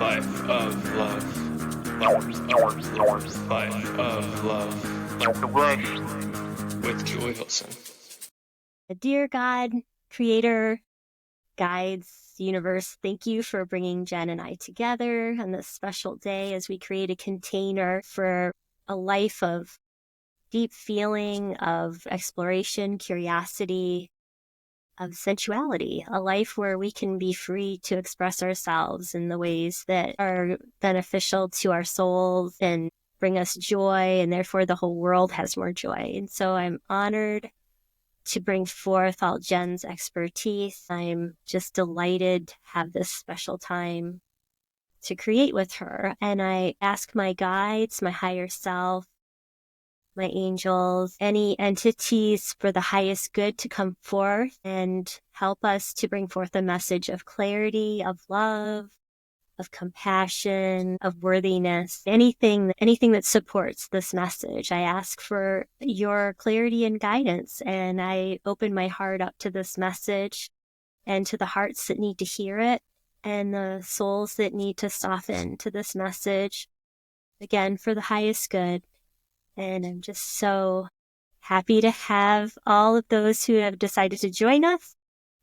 life of love, life of love, with Joy Wilson. Dear God, Creator, Guides, Universe, thank you for bringing Jen and I together on this special day as we create a container for a life of deep feeling, of exploration, curiosity, of sensuality, a life where we can be free to express ourselves in the ways that are beneficial to our souls and bring us joy, and therefore the whole world has more joy. And so I'm honored to bring forth all Jen's expertise. I'm just delighted to have this special time to create with her. And I ask my guides, my higher self, my angels, any entities for the highest good to come forth and help us to bring forth a message of clarity, of love, of compassion, of worthiness, anything that supports this message. I ask for your clarity and guidance, and I open my heart up to this message and to the hearts that need to hear it and the souls that need to soften to this message, again, for the highest good. And I'm just so happy to have all of those who have decided to join us.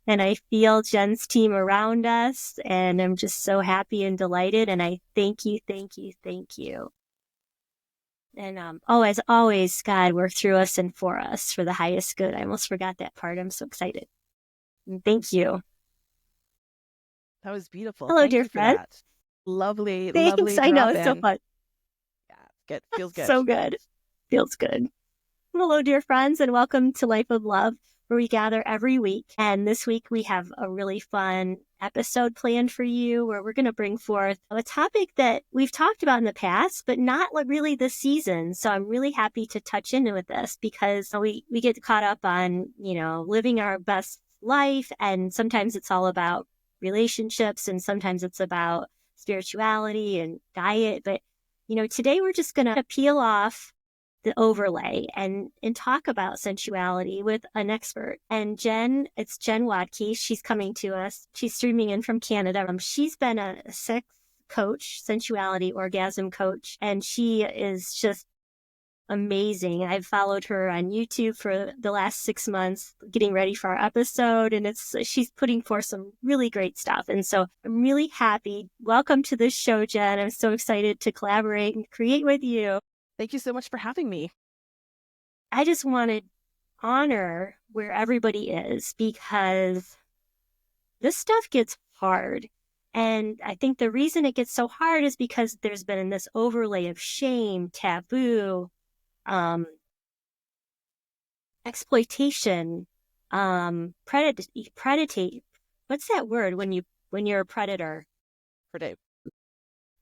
And I feel Jen's team around us, and I'm just so happy and delighted. And I thank you, thank you, thank you. And as always, God, work through us and for us for the highest good. I almost forgot that part. I'm so excited. And thank you. That was beautiful. Hello, Thank dear you for friend. that. Lovely, Thanks. lovely I know, drop it's so in. fun. Yeah, good. Feels good. So good. Feels good. Hello, dear friends, and welcome to Life of Love, where we gather every week. And this week we have a really fun episode planned for you where we're going to bring forth a topic that we've talked about in the past, but not really this season. So I'm really happy to touch in with this because we get caught up on, living our best life. And sometimes it's all about relationships and sometimes it's about spirituality and diet. But, today we're just going to peel off the overlay and talk about sensuality with an expert. And it's Jen Wadke. She's coming to us. She's streaming in from Canada. She's been a sex coach, sensuality, orgasm coach, and she is just amazing. I've followed her on YouTube for the last 6 months, getting ready for our episode, and she's putting forth some really great stuff. And so I'm really happy. Welcome to this show, Jen. I'm so excited to collaborate and create with you. Thank you so much for having me. I just want to honor where everybody is because this stuff gets hard. And I think the reason it gets so hard is because there's been this overlay of shame, taboo, exploitation, predate. What's that word when you're a predator?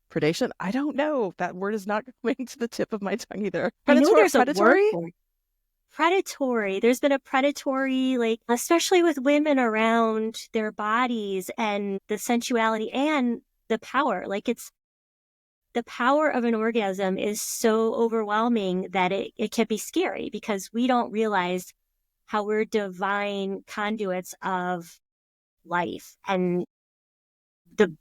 Predation? I don't know. That word is not coming to the tip of my tongue either. I know there's predatory? a word for it. Predatory. There's been a predatory, especially with women around their bodies and the sensuality and the power. It's the power of an orgasm is so overwhelming that it can be scary because we don't realize how we're divine conduits of life. And the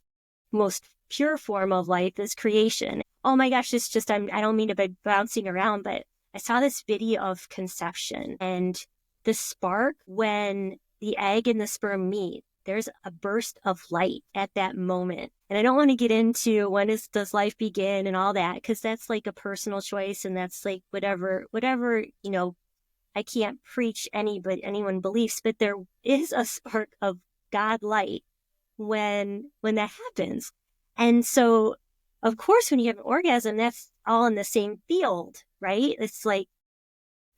most pure form of life is creation. Oh my gosh, it's just, I don't mean to be bouncing around, but I saw this video of conception and the spark when the egg and the sperm meet. There's a burst of light at that moment. And I don't want to get into does life begin and all that, because that's a personal choice and that's whatever, I can't preach anyone beliefs, but there is a spark of God light when that happens. And so, of course, when you have an orgasm, that's all in the same field, right? It's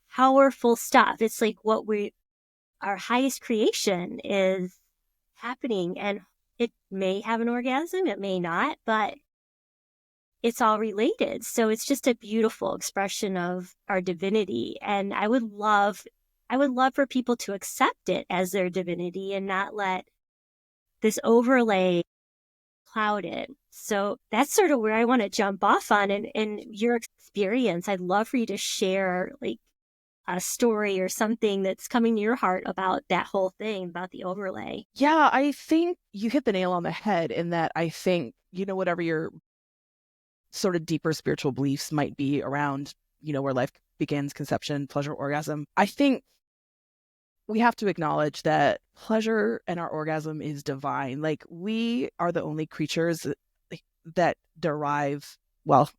powerful stuff. It's our highest creation is happening, and it may have an orgasm, it may not, but it's all related. So it's just a beautiful expression of our divinity. And I would love for people to accept it as their divinity and not let this overlay cloud it. So that's sort of where I want to jump off on. And your experience, I'd love for you to share a story or something that's coming to your heart about that whole thing, about the overlay. Yeah, I think you hit the nail on the head in that I think whatever your sort of deeper spiritual beliefs might be around, where life begins, conception, pleasure, orgasm. I think we have to acknowledge that pleasure and our orgasm is divine. Like, we are the only creatures that derive, well,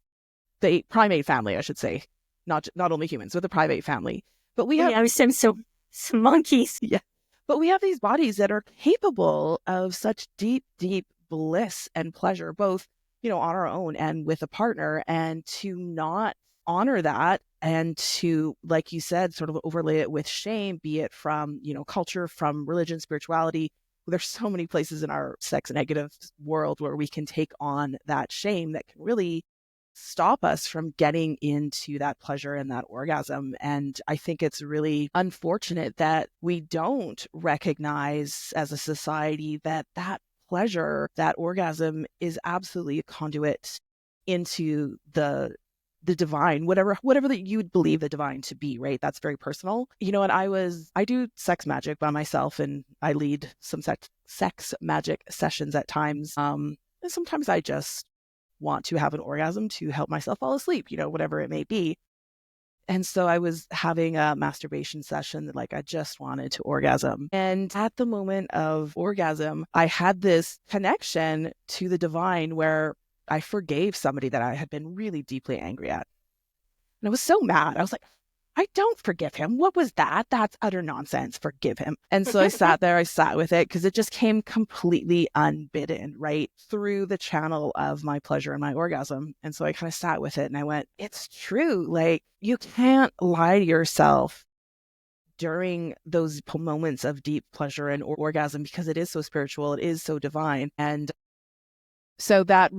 the primate family, I should say, not only humans, but the primate family. But we have, I was saying some monkeys. yeah, but we have these bodies that are capable of such deep, deep bliss and pleasure, both, on our own and with a partner, and to not honor that and to, like you said, sort of overlay it with shame, be it from, culture, from religion, spirituality. There's so many places in our sex negative world where we can take on that shame that can really stop us from getting into that pleasure and that orgasm. And I think it's really unfortunate that we don't recognize as a society that pleasure, that orgasm is absolutely a conduit into the divine, whatever that you would believe the divine to be, right? That's very personal. And I do sex magic by myself, and I lead some sex magic sessions at times. And sometimes I just want to have an orgasm to help myself fall asleep, whatever it may be. And so I was having a masturbation session that, like, I just wanted to orgasm. And at the moment of orgasm, I had this connection to the divine where I forgave somebody that I had been really deeply angry at. And I was so mad. I was like, I don't forgive him. What was that? That's utter nonsense. Forgive him. And so I sat with it, because it just came completely unbidden, right, through the channel of my pleasure and my orgasm. And so I kind of sat with it and I went, it's true. Like, you can't lie to yourself during those moments of deep pleasure and orgasm, because it is so spiritual. It is so divine. And so that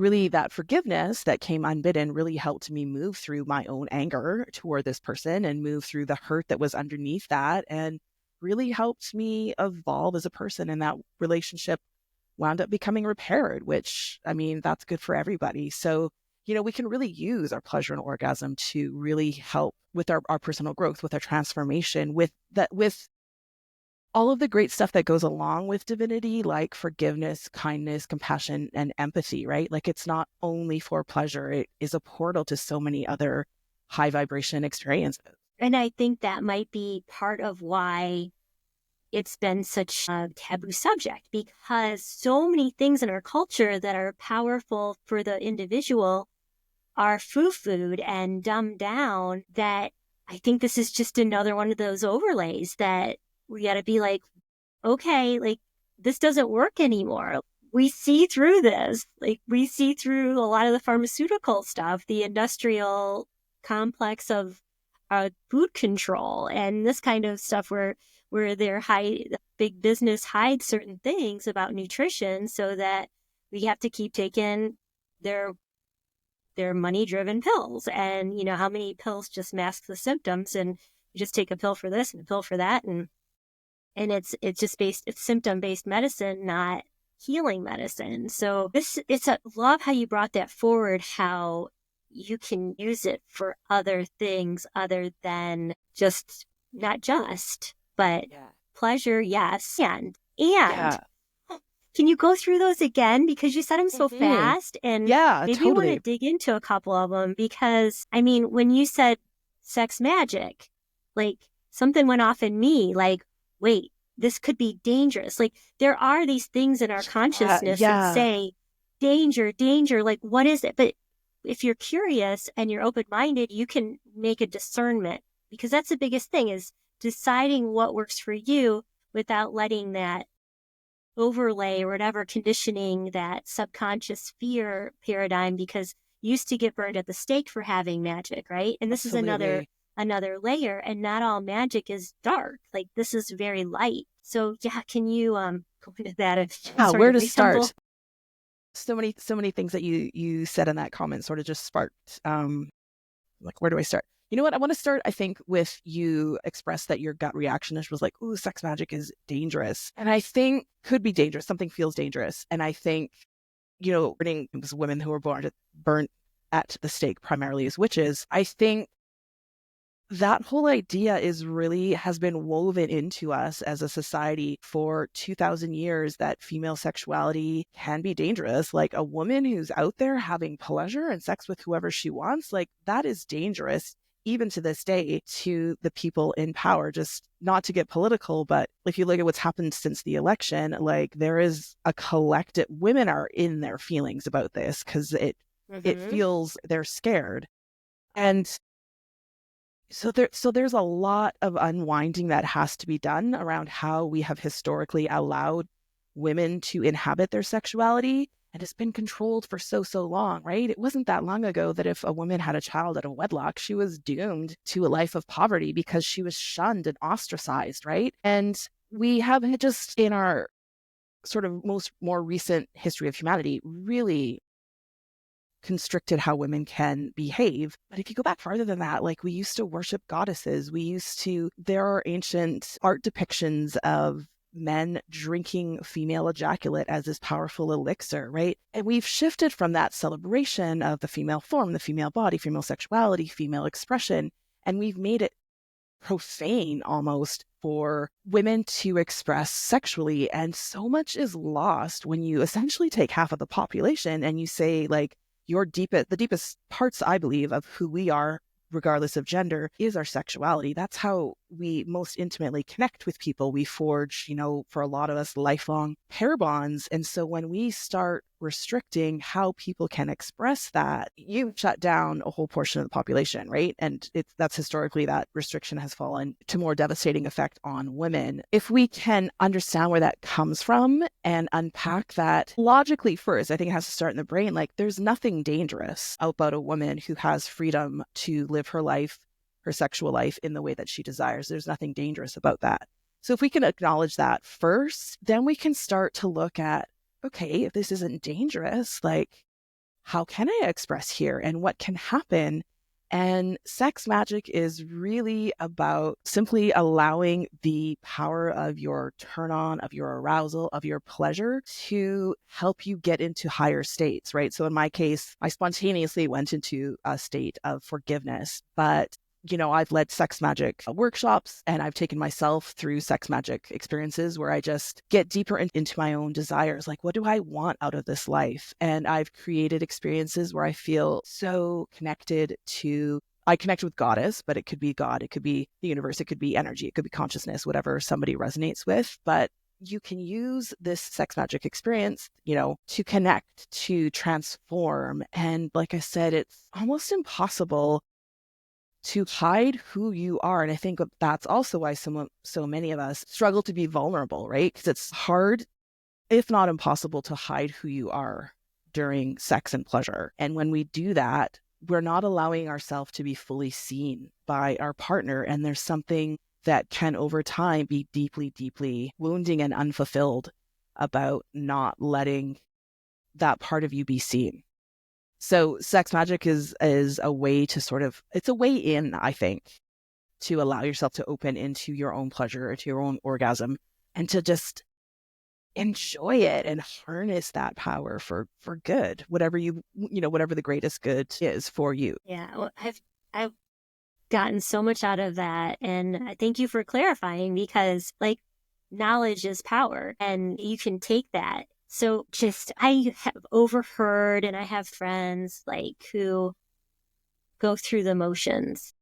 forgiveness that came unbidden really helped me move through my own anger toward this person and move through the hurt that was underneath that, and really helped me evolve as a person. And that relationship wound up becoming repaired, which, I mean, that's good for everybody. So, we can really use our pleasure and orgasm to really help with our personal growth, with our transformation, with all of the great stuff that goes along with divinity, like forgiveness, kindness, compassion, and empathy, right? Like, it's not only for pleasure, it is a portal to so many other high vibration experiences. And I think that might be part of why it's been such a taboo subject, because so many things in our culture that are powerful for the individual are foo-fooed and dumbed down, that I think this is just another one of those overlays that we got to be like, okay, like, this doesn't work anymore. We see through this. Like, we see through a lot of the pharmaceutical stuff, the industrial complex of food control and this kind of stuff where big business hides certain things about nutrition so that we have to keep taking their money-driven pills. And how many pills just mask the symptoms, and you just take a pill for this and a pill for that, and it's symptom-based medicine, not healing medicine. So love how you brought that forward, how you can use it for other things other than but pleasure, yes. And Yeah. can you go through those again? Because you said them so fast, and maybe totally. you want to dig into a couple of them, because, I mean, when you said sex magic, like, something went off in me, like, wait, this could be dangerous. Like, there are these things in our consciousness that say, danger, danger, like, what is it? But if you're curious and you're open-minded, you can make a discernment, because that's the biggest thing, is deciding what works for you without letting that overlay or whatever conditioning, that subconscious fear paradigm, because you used to get burned at the stake for having magic, right? And this Absolutely. is another layer, and not all magic is dark. Like, this is very light. So can you go into that? Where to start? So many things that you said in that comment sort of just sparked like, where do I start? You know what? I want to start, I think, with you expressed that your gut reaction was like, ooh, sex magic is dangerous. And I think could be dangerous. Something feels dangerous. And I think, burning women who were burnt at the stake primarily as witches. I think that whole idea has been woven into us as a society for 2000 years, that female sexuality can be dangerous. Like, a woman who's out there having pleasure and sex with whoever she wants, like, that is dangerous even to this day to the people in power. Just not to get political, but if you look at what's happened since the election, like, there is a collective, women are in their feelings about this because it feels they're scared. And so there's a lot of unwinding that has to be done around how we have historically allowed women to inhabit their sexuality. And it's been controlled for so long, right? It wasn't that long ago that if a woman had a child out of wedlock, she was doomed to a life of poverty because she was shunned and ostracized, right? And we have just, in our sort of more recent history of humanity, really constricted how women can behave. But if you go back farther than that, like, we used to worship goddesses. There are ancient art depictions of men drinking female ejaculate as this powerful elixir, right? And we've shifted from that celebration of the female form, the female body, female sexuality, female expression, and we've made it profane almost for women to express sexually. And so much is lost when you essentially take half of the population and you say, like, the deepest parts, I believe, of who we are, regardless of gender, is our sexuality. That's how we most intimately connect with people. We forge, for a lot of us, lifelong pair bonds. And so when we start restricting how people can express that, you shut down a whole portion of the population, right? And that's historically, that restriction has fallen to more devastating effect on women. If we can understand where that comes from and unpack that logically first, I think it has to start in the brain. Like, there's nothing dangerous about a woman who has freedom to live her life, her sexual life, in the way that she desires. There's nothing dangerous about that. So if we can acknowledge that first, then we can start to look at, okay, if this isn't dangerous, like, how can I express here and what can happen? And sex magic is really about simply allowing the power of your turn on, of your arousal, of your pleasure to help you get into higher states, right? So in my case, I spontaneously went into a state of forgiveness, but I've led sex magic workshops, and I've taken myself through sex magic experiences where I just get deeper into my own desires. Like, what do I want out of this life? And I've created experiences where I feel so connected I connect with goddess, but it could be God, it could be the universe, it could be energy, it could be consciousness, whatever somebody resonates with. But you can use this sex magic experience, to connect, to transform. And like I said, it's almost impossible to hide who you are. And I think that's also why so many of us struggle to be vulnerable, right? Because it's hard, if not impossible, to hide who you are during sex and pleasure. And when we do that, we're not allowing ourselves to be fully seen by our partner. And there's something that can over time be deeply, deeply wounding and unfulfilled about not letting that part of you be seen. So sex magic is a way to it's a way in, I think, to allow yourself to open into your own pleasure or to your own orgasm and to just enjoy it and harness that power for good, whatever whatever the greatest good is for you. Yeah, well, I've gotten so much out of that, and I thank you for clarifying, because, like, knowledge is power, and you can take that. So I have overheard, and I have friends, like, who go through the motions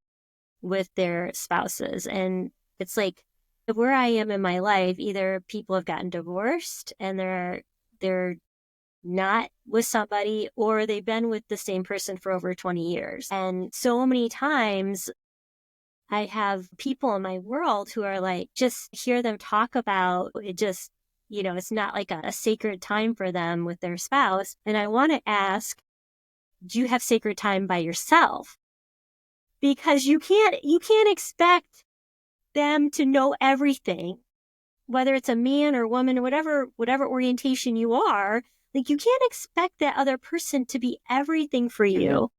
with their spouses. And it's like, where I am in my life, either people have gotten divorced and they're not with somebody, or they've been with the same person for over 20 years. And so many times I have people in my world who are like, just hear them talk about it, just, it's not like a sacred time for them with their spouse. And I want to ask, do you have sacred time by yourself? Because you can't expect them to know everything, whether it's a man or woman or whatever orientation you are. Like, you can't expect that other person to be everything for you.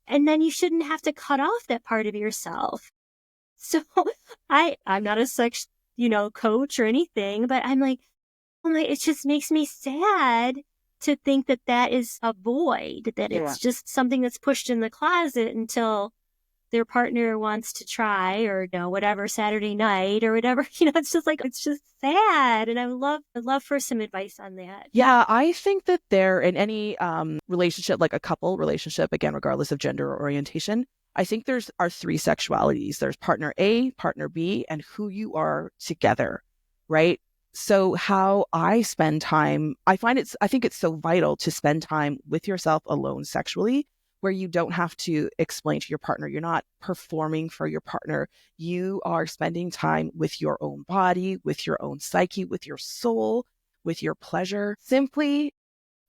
And then you shouldn't have to cut off that part of yourself. So I'm not a sex, coach or anything, but I'm like, it just makes me sad to think that is a void, that it's just something that's pushed in the closet until their partner wants to try, or whatever, Saturday night or whatever. It's just like, it's just sad. And I'd love for some advice on that. Yeah, I think that there, in any relationship, like a couple relationship, again, regardless of gender or orientation, I think there's our three sexualities. There's partner A, partner B, and who you are together, right? So how I spend time, I think it's so vital to spend time with yourself alone sexually, where you don't have to explain to your partner. You're not performing for your partner. You are spending time with your own body, with your own psyche, with your soul, with your pleasure, simply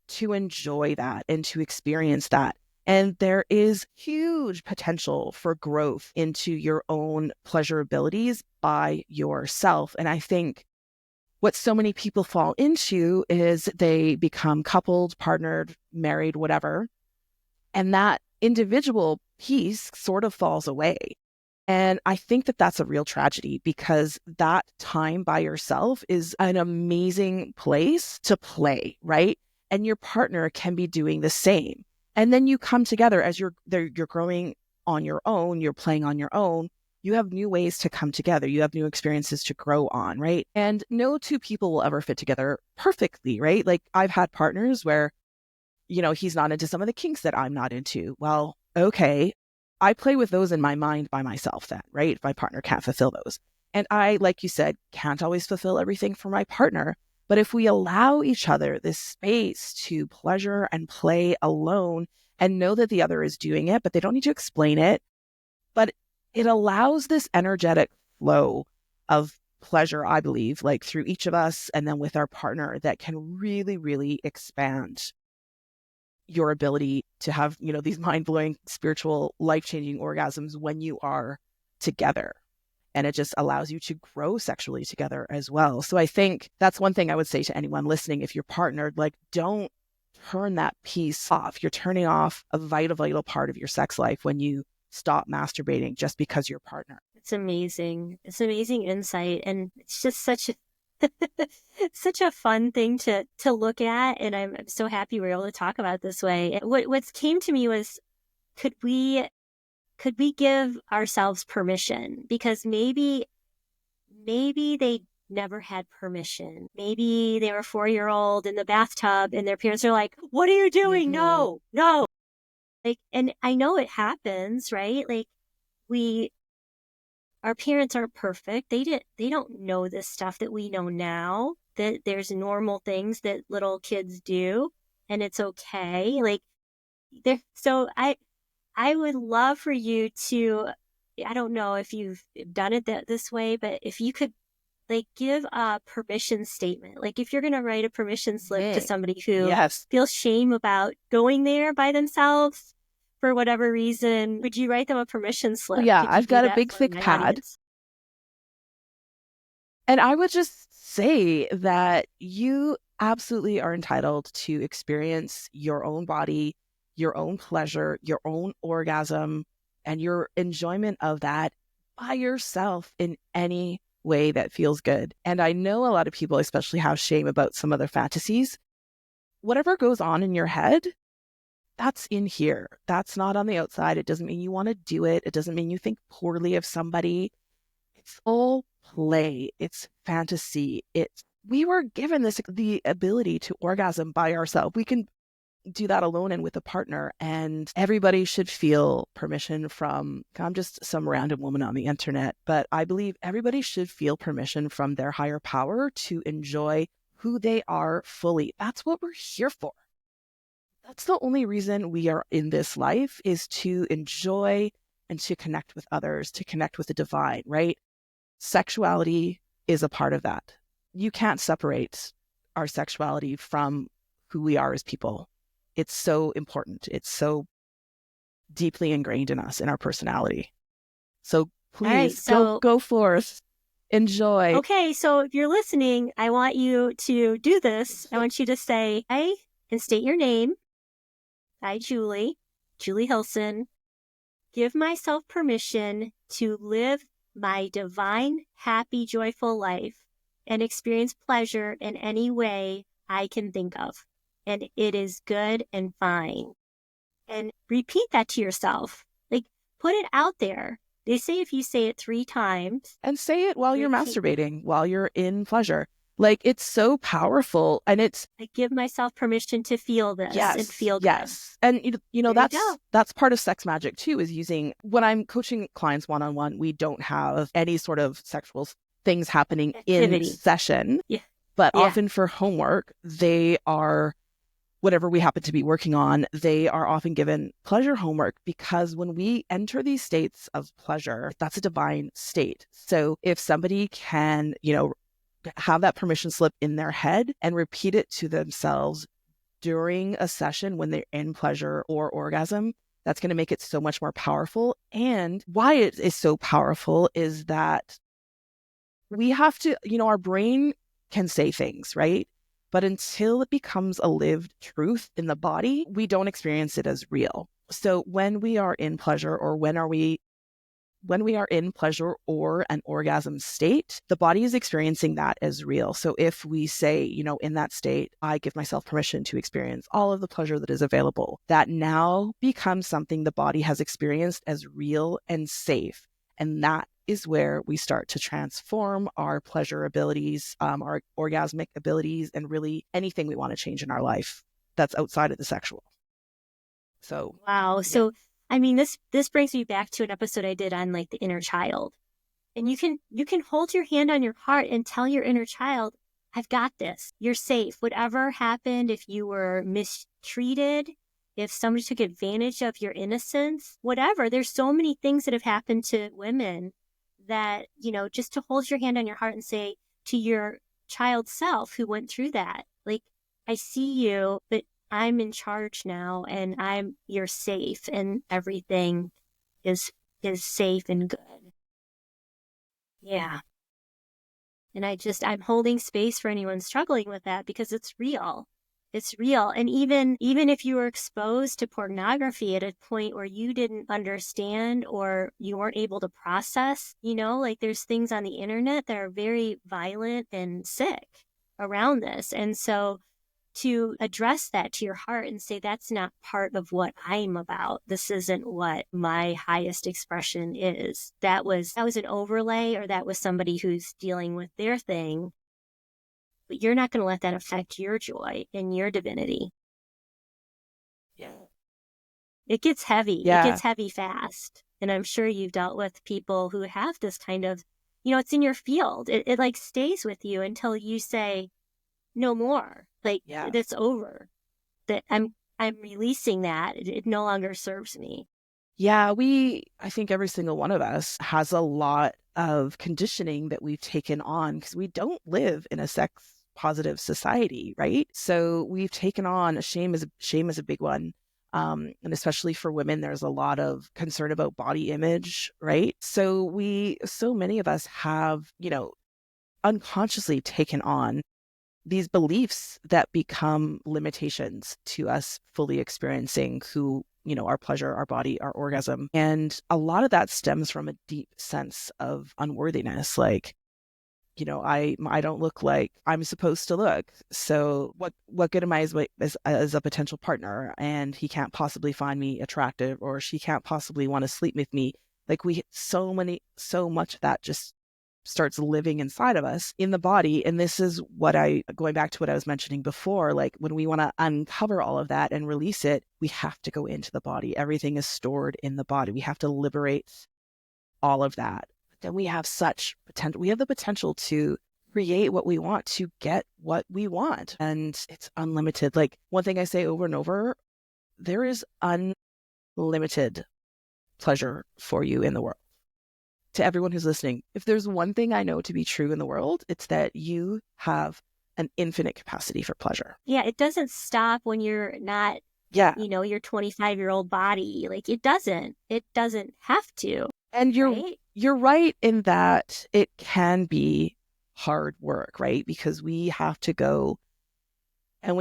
to enjoy that and to experience that. And there is huge potential for growth into your own pleasure abilities by yourself. And I think what so many people fall into is they become coupled, partnered, married, whatever, and that individual piece sort of falls away. And I think that that's a real tragedy, because that time by yourself is an amazing place to play, right? And your partner can be doing the same. And then you come together as you're growing on your own, you're playing on your own. You have new ways to come together. You have new experiences to grow on, right? And no two people will ever fit together perfectly, right? Like, I've had partners where, he's not into some of the kinks that I'm not into. Well, okay, I play with those in my mind by myself then, right? If my partner can't fulfill those. And I, like you said, can't always fulfill everything for my partner. But if we allow each other this space to pleasure and play alone and know that the other is doing it, but they don't need to explain it, but it allows this energetic flow of pleasure, I believe, like through each of us and then with our partner, that can really, really expand your ability to have, these mind-blowing, spiritual, life-changing orgasms when you are together. And it just allows you to grow sexually together as well. So I think that's one thing I would say to anyone listening. If you're partnered, like, don't turn that piece off. You're turning off a vital, vital part of your sex life when you stop masturbating just because you're partner. It's amazing. It's amazing insight. And it's just such a such a fun thing to look at, and I'm so happy we're able to talk about it this way. What came to me was, could we give ourselves permission? Because maybe they never had permission. Maybe they were a 4-year-old in the bathtub and their parents are like, "What are you doing? Mm-hmm. No." Like, and I know it happens, right? Like, our parents aren't perfect. They don't know this stuff that we know now, that there's normal things that little kids do, and it's okay. Like, so I would love for you to, I don't know if you've done it this way, but if you could, like, give a permission statement. Like, if you're going to write a permission slip to somebody who feels shame about going there by themselves for whatever reason, would you write them a permission slip? Yeah, I've got a big thick pad. Audience? And I would just say that you absolutely are entitled to experience your own body, your own pleasure, your own orgasm, and your enjoyment of that by yourself in any way that feels good. And I know a lot of people especially have shame about some of their fantasies. Whatever goes on in your head, that's in here. That's not on the outside. It doesn't mean you want to do it. It doesn't mean you think poorly of somebody. It's all play. It's fantasy. We were given the ability to orgasm by ourselves. We can do that alone and with a partner. And everybody should feel permission from, I'm just some random woman on the internet, but I believe everybody should feel permission from their higher power to enjoy who they are fully. That's what we're here for. That's the only reason we are in this life, is to enjoy and to connect with others, to connect with the divine, right? Sexuality is a part of that. You can't separate our sexuality from who we are as people. It's so important. It's so deeply ingrained in us, in our personality. So please, go forth. Enjoy. Okay, so if you're listening, I want you to do this. I want you to say, "I," and state your name. "I, Julie Hilson, give myself permission to live my divine, happy, joyful life and experience pleasure in any way I can think of. And it is good and fine." And repeat that to yourself. Like, put it out there. They say if you say it 3 times, and say it while you're repeat. masturbating, while you're in pleasure. Like, it's so powerful. And it's, I give myself permission to feel this and feel good. yes. And There you go. that's part of sex magic too, is using, when I'm coaching clients one-on-one, we don't have any sort of sexual things happening in Activity. session. Yeah. But Yeah. often for homework, they are, whatever we happen to be working on, they are often given pleasure homework, because when we enter these states of pleasure, that's a divine state. So if somebody can, have that permission slip in their head and repeat it to themselves during a session when they're in pleasure or orgasm, that's going to make it so much more powerful. And why it is so powerful is that we have to, our brain can say things, right? But until it becomes a lived truth in the body, we don't experience it as real. So when we are in pleasure, or when we are in pleasure or an orgasm state, the body is experiencing that as real. So if we say, in that state, I give myself permission to experience all of the pleasure that is available, that now becomes something the body has experienced as real and safe. And that is where we start to transform our pleasure abilities, our orgasmic abilities, and really anything we want to change in our life that's outside of the sexual. So, wow. So, I mean, this brings me back to an episode I did on like the inner child. And you can hold your hand on your heart and tell your inner child, I've got this. You're safe. Whatever happened, if you were mistreated, if somebody took advantage of your innocence, whatever. There's so many things that have happened to women that, just to hold your hand on your heart and say to your child self who went through that, like, I see you, but I'm in charge now, and you're safe, and everything is safe and good. Yeah. And I'm holding space for anyone struggling with that, because it's real. It's real. And even if you were exposed to pornography at a point where you didn't understand or you weren't able to process, like there's things on the internet that are very violent and sick around this. And so to address that to your heart and say, that's not part of what I'm about. This isn't what my highest expression is. That was an overlay, or that was somebody who's dealing with their thing. But you're not going to let that affect your joy and your divinity. yeah. It gets heavy. Yeah. It gets heavy fast. And I'm sure you've dealt with people who have this kind of, it's in your field. It like stays with you until you say, no more. Like, that's over. That I'm releasing that. It no longer serves me. Yeah, I think every single one of us has a lot of conditioning that we've taken on, because we don't live in a sex positive society, right? So we've taken on shame is a big one. And especially for women, there's a lot of concern about body image, right? So many of us have, unconsciously taken on these beliefs that become limitations to us fully experiencing our pleasure, our body, our orgasm. And a lot of that stems from a deep sense of unworthiness. Like, I don't look like I'm supposed to look. So what good am I as a potential partner? And he can't possibly find me attractive, or she can't possibly want to sleep with me. Like, so much of that just starts living inside of us in the body. And this is going back to what I was mentioning before, like when we want to uncover all of that and release it, we have to go into the body. Everything is stored in the body. We have to liberate all of that. Then we have such potential. We have the potential to create what we want, to get what we want. And it's unlimited. Like, one thing I say over and over, there is unlimited pleasure for you in the world. To everyone who's listening, if there's one thing I know to be true in the world, it's that you have an infinite capacity for pleasure. Yeah, it doesn't stop when you're not, your 25-year-old body. Like, it doesn't have to. And you're right in that it can be hard work, right? Because we have to go and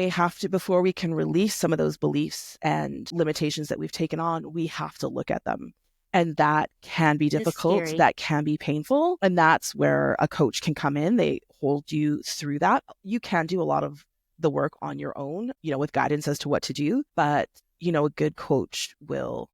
before we can release some of those beliefs and limitations that we've taken on, we have to look at them. And that can be difficult. That can be painful. And that's where a coach can come in. They hold you through that. You can do a lot of the work on your own, with guidance as to what to do. But, a good coach will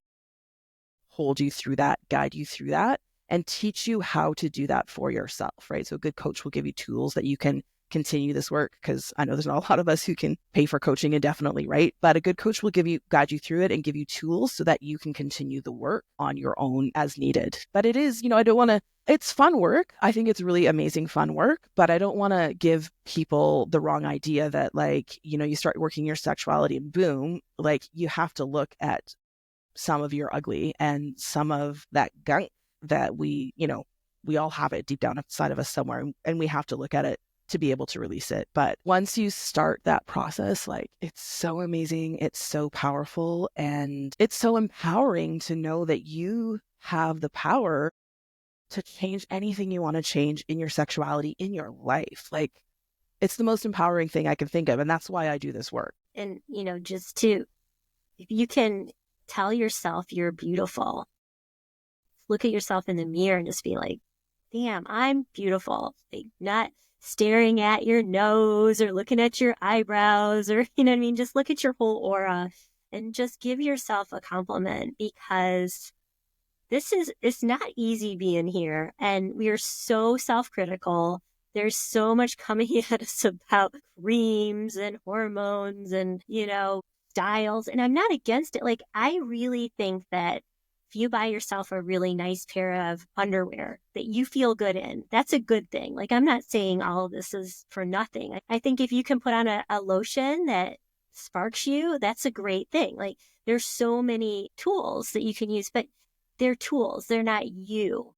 hold you through that, guide you through that, and teach you how to do that for yourself, right? So a good coach will give you tools that you can continue this work, because I know there's not a lot of us who can pay for coaching indefinitely, right? But a good coach will guide you through it and give you tools so that you can continue the work on your own as needed. But it is, it's fun work. I think it's really amazing fun work, but I don't want to give people the wrong idea that you start working your sexuality and boom, you have to look at some of your ugly and some of that gunk that we all have it deep down inside of us somewhere, and we have to look at it to be able to release it. But once you start that process, it's so amazing, it's so powerful, and it's so empowering to know that you have the power to change anything you want to change in your sexuality, in your life. It's the most empowering thing I can think of, and that's why I do this work. And if you can tell yourself you're beautiful, look at yourself in the mirror and just be like, damn, I'm beautiful. Not staring at your nose or looking at your eyebrows or, just look at your whole aura and just give yourself a compliment, because it's not easy being here. And we are so self-critical. There's so much coming at us about creams and hormones and, styles. And I'm not against it. I really think that if you buy yourself a really nice pair of underwear that you feel good in, that's a good thing. I'm not saying all of this is for nothing. I think if you can put on a lotion that sparks you, that's a great thing. There's so many tools that you can use, but they're tools. They're not you.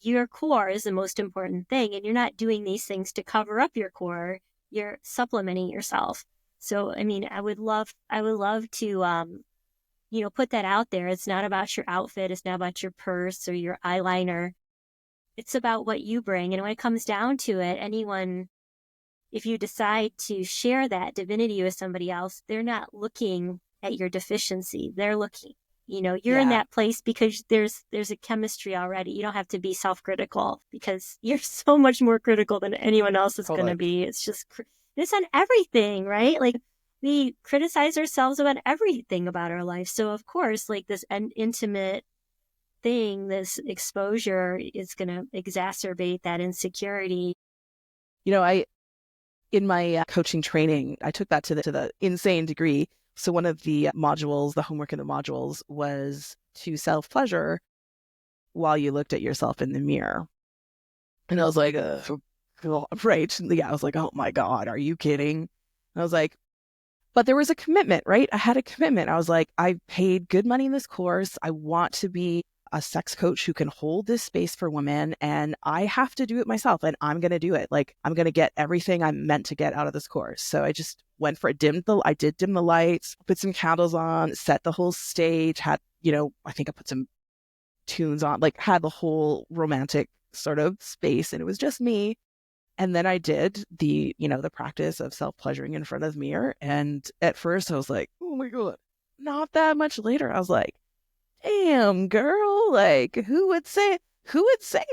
Your core is the most important thing, and you're not doing these things to cover up your core. You're supplementing yourself. So, I would love to, put that out there. It's not about your outfit. It's not about your purse or your eyeliner. It's about what you bring. And when it comes down to it, if you decide to share that divinity with somebody else, they're not looking at your deficiency. They're looking, you're in that place because there's a chemistry already. You don't have to be self-critical, because you're so much more critical than anyone else is going to be. It's just, it's on everything, right? We criticize ourselves about everything about our life. So of course, this intimate thing, this exposure is going to exacerbate that insecurity. In my coaching training, I took that to the insane degree. So one of the modules, the homework in the modules, was to self-pleasure while you looked at yourself in the mirror. And I was like, right. Yeah, I was like, oh my God, are you kidding? And I was like, but there was a commitment, right? I had a commitment. I was like, I paid good money in this course. I want to be a sex coach who can hold this space for women, and I have to do it myself, and I'm going to do it. I'm going to get everything I'm meant to get out of this course. So I just went for it. I did dim the lights, put some candles on, set the whole stage, had, I think I put some tunes on, had the whole romantic sort of space, and it was just me. And then I did the practice of self-pleasuring in front of the mirror. And at first I was like, oh my God. Not that much later, I was like, damn, girl, who would say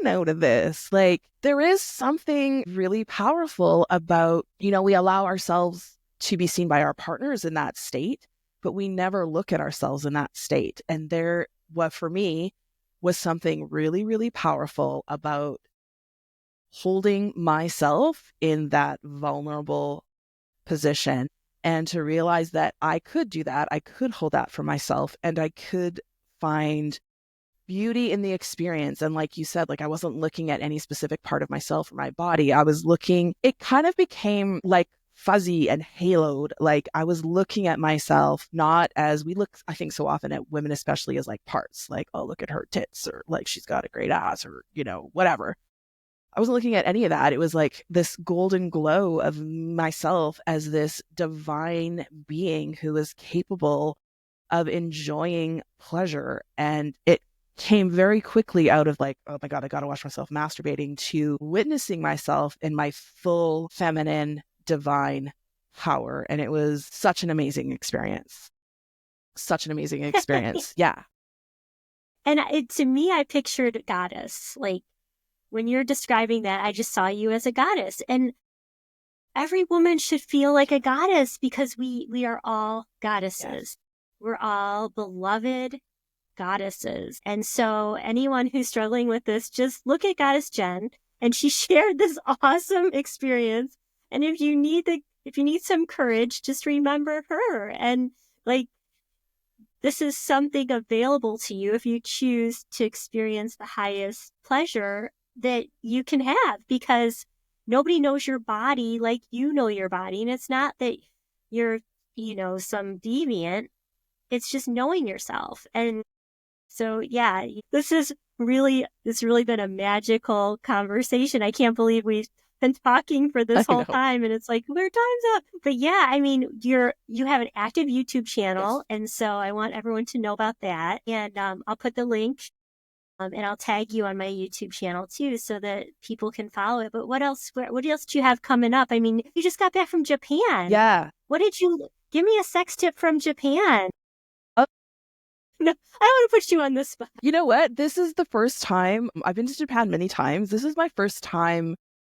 no to this? There is something really powerful about, we allow ourselves to be seen by our partners in that state, but we never look at ourselves in that state. And what for me was something really, really powerful about holding myself in that vulnerable position, and to realize that I could do that. I could hold that for myself, and I could find beauty in the experience. And like you said, I wasn't looking at any specific part of myself or my body. It kind of became fuzzy and haloed. I was looking at myself not as we look, I think so often at women, especially as parts, oh, look at her tits, or she's got a great ass, or, whatever. I wasn't looking at any of that. It was this golden glow of myself as this divine being who is capable of enjoying pleasure. And it came very quickly out of oh my God, I got to watch myself masturbating, to witnessing myself in my full feminine, divine power. And it was such an amazing experience. Such an amazing experience. Yeah. And to me, I pictured a goddess. When you're describing that, I just saw you as a goddess. And every woman should feel like a goddess, because we are all goddesses. Yes. We're all beloved. goddesses. And so anyone who's struggling with this, just look at Goddess Jen, and she shared this awesome experience. And if you need some courage, just remember her. And like, this is something available to you if you choose to experience the highest pleasure that you can have, because nobody knows your body like you know your body. And it's not that you're, some deviant. It's just knowing yourself. And so, yeah, it's really been a magical conversation. I can't believe we've been talking for this I whole know. time, and it's like, we're time's up. But yeah, I mean, you have an active YouTube channel, Yes. and so I want everyone to know about that. And I'll put the link, and I'll tag you on my YouTube channel too, so that people can follow it. But what else do you have coming up? I mean, you just got back from Japan. Yeah. Give me a sex tip from Japan. Uh, No, I don't want to put you on the spot. You know what? This is the first time I've been to Japan many times. This is my first time,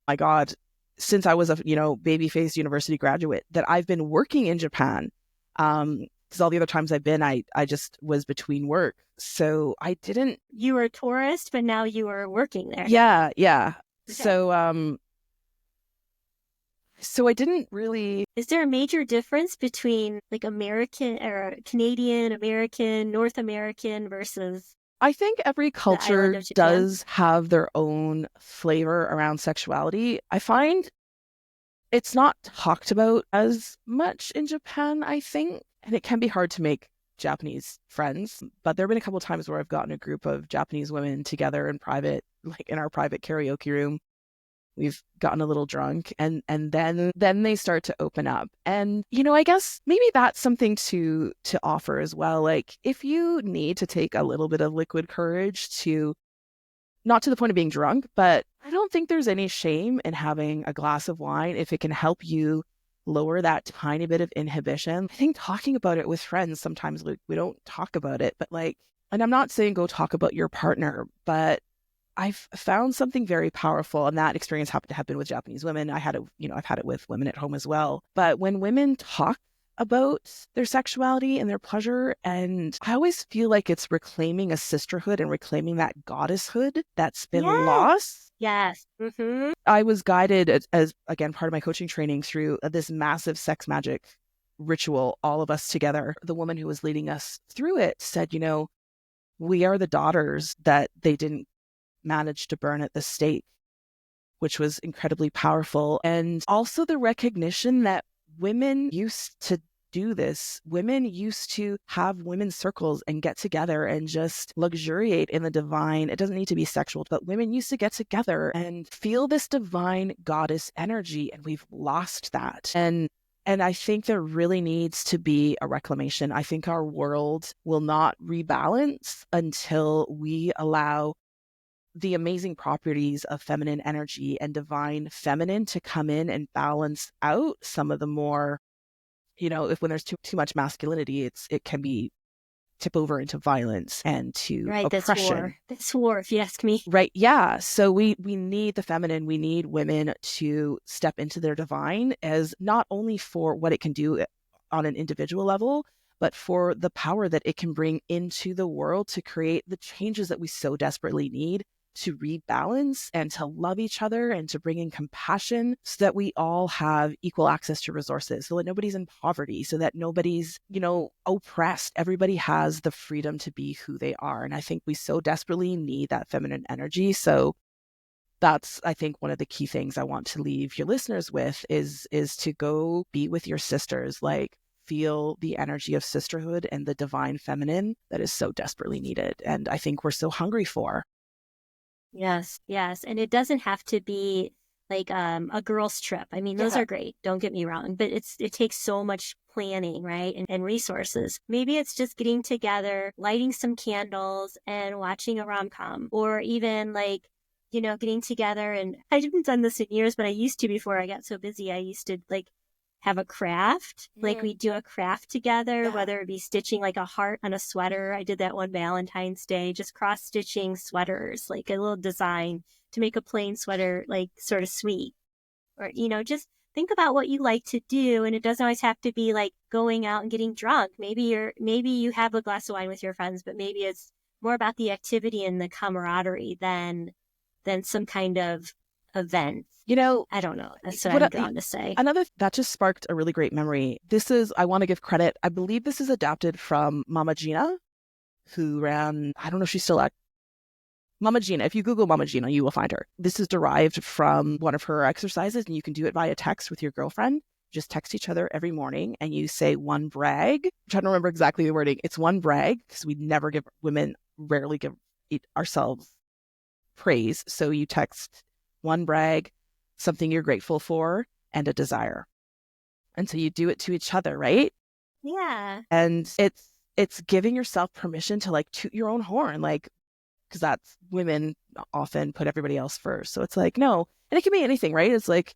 my God, since I was a, baby-faced university graduate, that I've been working in Japan. Because all the other times I've been, I just was between work. So I didn't. You were a tourist, but now you are working there. Yeah. Okay. So I didn't really. Is there a major difference between like American or Canadian, American, North American versus? I think every culture of Japan? does have their own flavor around sexuality. I find it's not talked about as much in Japan, I think, and it can be hard to make Japanese friends. But there have been a couple of times where I've gotten a group of Japanese women together in private, like in our private karaoke room. We've gotten a little drunk, and then they start to open up. And I guess maybe that's something to offer as well. Like, if you need to take a little bit of liquid courage, to not to the point of being drunk, but I don't think there's any shame in having a glass of wine if it can help you lower that tiny bit of inhibition. I think talking about it with friends, sometimes we don't talk about it, but and I'm not saying go talk about your partner, but I've found something very powerful, and that experience happened to have been with Japanese women. I've had it with women at home as well. But when women talk about their sexuality and their pleasure, and I always feel like it's reclaiming a sisterhood and reclaiming that goddesshood that's been lost. Yes. Mm-hmm. I was guided as again, part of my coaching training through this massive sex magic ritual, all of us together. The woman who was leading us through it said, we are the daughters that they didn't managed to burn at the stake, which was incredibly powerful. And also the recognition that women used to do this. Women used to have women's circles and get together and just luxuriate in the divine. It doesn't need to be sexual, but women used to get together and feel this divine goddess energy, and we've lost that. And I think there really needs to be a reclamation. I think our world will not rebalance until we allow the amazing properties of feminine energy and divine feminine to come in and balance out some of the more, when there's too much masculinity, it can be tip over into violence and to oppression. That's war, if you ask me. Right. Yeah. So we need the feminine. We need women to step into their divine, as not only for what it can do on an individual level, but for the power that it can bring into the world to create the changes that we so desperately need to rebalance and to love each other and to bring in compassion, so that we all have equal access to resources, so that nobody's in poverty, so that nobody's, oppressed. Everybody has the freedom to be who they are. And I think we so desperately need that feminine energy. So that's, I think, one of the key things I want to leave your listeners with is to go be with your sisters, like feel the energy of sisterhood and the divine feminine that is so desperately needed. And I think we're so hungry for. Yes. And it doesn't have to be like a girls' trip. I mean, those are great. Don't get me wrong, but it takes so much planning, right? And resources. Maybe it's just getting together, lighting some candles and watching a rom-com, or even getting together. And I haven't done this in years, but I used to before I got so busy. I used to have a craft. We do a craft together, whether it be stitching like a heart on a sweater. I did that one Valentine's Day, just cross stitching sweaters, like a little design to make a plain sweater, sort of sweet, or, just think about what you like to do. And it doesn't always have to be like going out and getting drunk. Maybe you have a glass of wine with your friends, but maybe it's more about the activity and the camaraderie than some kind of event. I don't know. That's what I'm going to say. Another that just sparked a really great memory. I want to give credit. I believe this is adapted from Mama Gina, who ran, I don't know if she's still at Mama Gina. If you Google Mama Gina, you will find her. This is derived from one of her exercises, and you can do it via text with your girlfriend. Just text each other every morning and you say one brag. I'm trying to remember exactly the wording. It's one brag, because we rarely give ourselves praise. So you text one brag, something you're grateful for, and a desire. And so you do it to each other, right? Yeah. And it's giving yourself permission to like toot your own horn, like, because that's women often put everybody else first. So it's like, no. And it can be anything, right? It's like,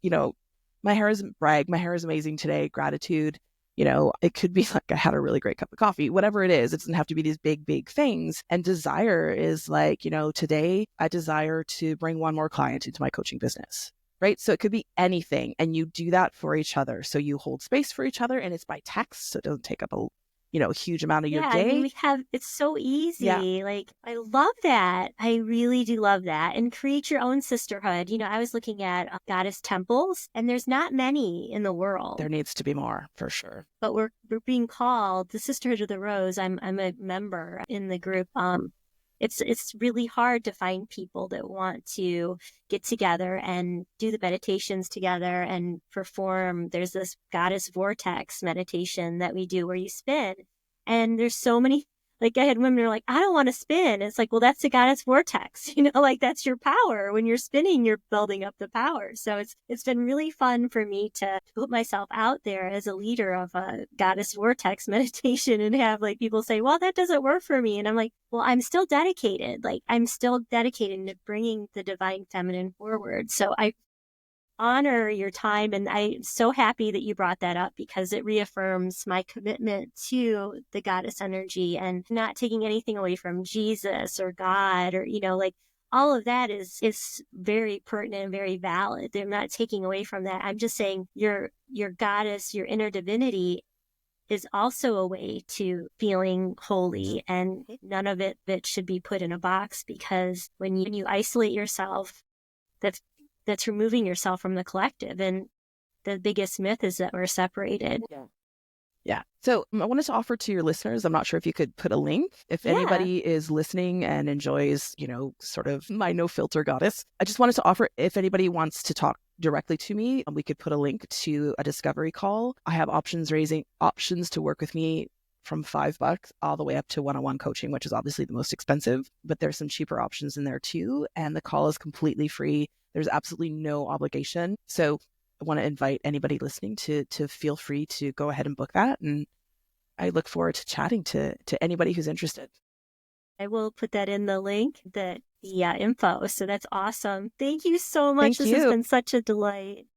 my hair is amazing today, gratitude. It could be like, I had a really great cup of coffee, whatever it is. It doesn't have to be these big, big things. And desire is like, today I desire to bring one more client into my coaching business, right? So it could be anything. And you do that for each other. So you hold space for each other, and it's by text. So it doesn't take up a huge amount of your day. I mean, it's so easy. Yeah. Like, I love that. I really do love that. And create your own sisterhood. I was looking at goddess temples, and there's not many in the world. There needs to be more, for sure. But we're being called the Sisterhood of the Rose. I'm a member in the group. It's really hard to find people that want to get together and do the meditations together and perform. There's this goddess vortex meditation that we do where you spin. And there's so many, like, I had women who are like, I don't want to spin. It's like, well, that's the goddess vortex, like that's your power. When you're spinning, you're building up the power. So it's been really fun for me to put myself out there as a leader of a goddess vortex meditation and have like people say, well, that doesn't work for me. And I'm like, well, I'm still dedicated. Like, I'm still dedicated to bringing the divine feminine forward. So I honor your time. And I'm so happy that you brought that up, because it reaffirms my commitment to the goddess energy and not taking anything away from Jesus or God, or, like all of that is very pertinent and very valid. They're not taking away from that. I'm just saying your goddess, your inner divinity is also a way to feeling holy, and none of it that should be put in a box, because when you isolate yourself, that's removing yourself from the collective. And the biggest myth is that we're separated. Yeah. So I wanted to offer to your listeners, I'm not sure if you could put a link. If anybody is listening and enjoys, sort of my no filter goddess, I just wanted to offer, if anybody wants to talk directly to me, we could put a link to a discovery call. I have options to work with me from $5 all the way up to one-on-one coaching, which is obviously the most expensive, but there's some cheaper options in there too. And the call is completely free. There's absolutely no obligation. So I want to invite anybody listening to feel free to go ahead and book that. And I look forward to chatting to anybody who's interested. I will put that in the link, the info. So that's awesome. Thank you so much. This has been such a delight.